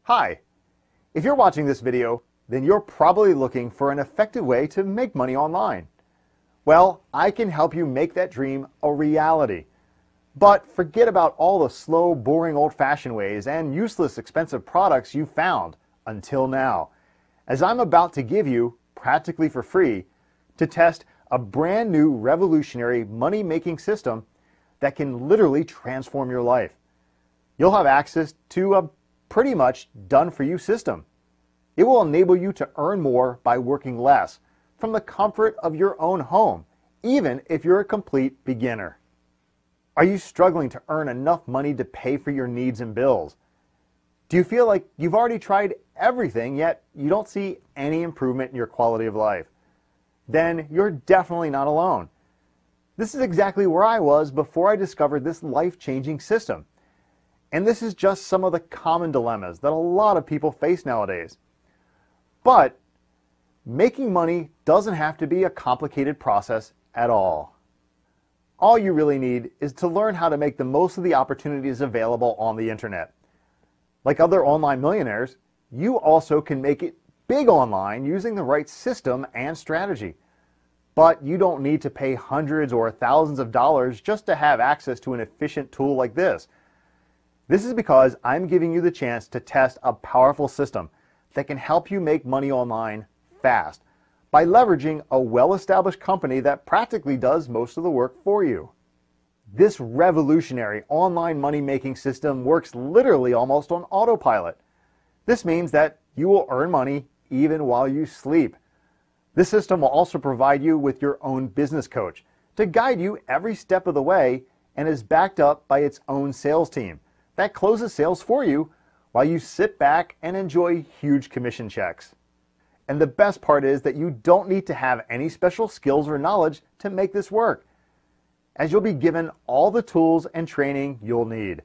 Hi, if you're watching this video, then you're probably looking for an effective way to make money online. Well, I can help you make that dream a reality. But forget about all the slow, boring, old-fashioned ways and useless, expensive products you found until now, as I'm about to give you, practically for free, to test a brand new revolutionary money-making system that can literally transform your life. You'll have access to a pretty much done-for-you system. It will enable you to earn more by working less from the comfort of your own home, even if you're a complete beginner. Are you struggling to earn enough money to pay for your needs and bills? Do you feel like you've already tried everything, yet you don't see any improvement in your quality of life? Then you're definitely not alone. This is exactly where I was before I discovered this life-changing system. And this is just some of the common dilemmas that a lot of people face nowadays. But making money doesn't have to be a complicated process at all. All you really need is to learn how to make the most of the opportunities available on the internet. Like other online millionaires, you also can make it big online using the right system and strategy. But you don't need to pay hundreds or thousands of dollars just to have access to an efficient tool like this. This is because I'm giving you the chance to test a powerful system that can help you make money online fast by leveraging a well-established company that practically does most of the work for you. This revolutionary online money-making system works literally almost on autopilot. This means that you will earn money even while you sleep. This system will also provide you with your own business coach to guide you every step of the way and is backed up by its own sales team that closes sales for you while you sit back and enjoy huge commission checks. And the best part is that you don't need to have any special skills or knowledge to make this work, as you'll be given all the tools and training you'll need.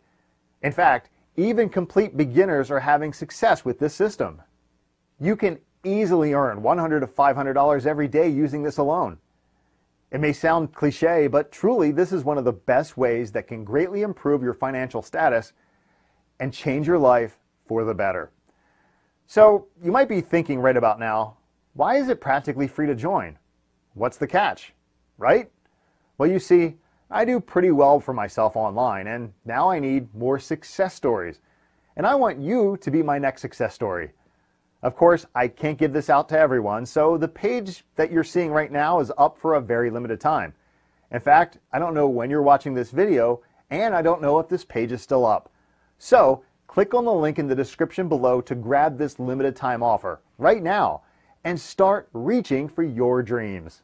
In fact, even complete beginners are having success with this system. You can easily earn $100 to $500 every day using this alone. It may sound cliche, but truly this is one of the best ways that can greatly improve your financial status and change your life for the better. So you might be thinking right about now, why is it practically free to join? What's the catch, right? Well, you see, I do pretty well for myself online, and now I need more success stories. And I want you to be my next success story. Of course, I can't give this out to everyone, so the page that you're seeing right now is up for a very limited time. In fact, I don't know when you're watching this video, and I don't know if this page is still up. So, click on the link in the description below to grab this limited time offer right now and start reaching for your dreams.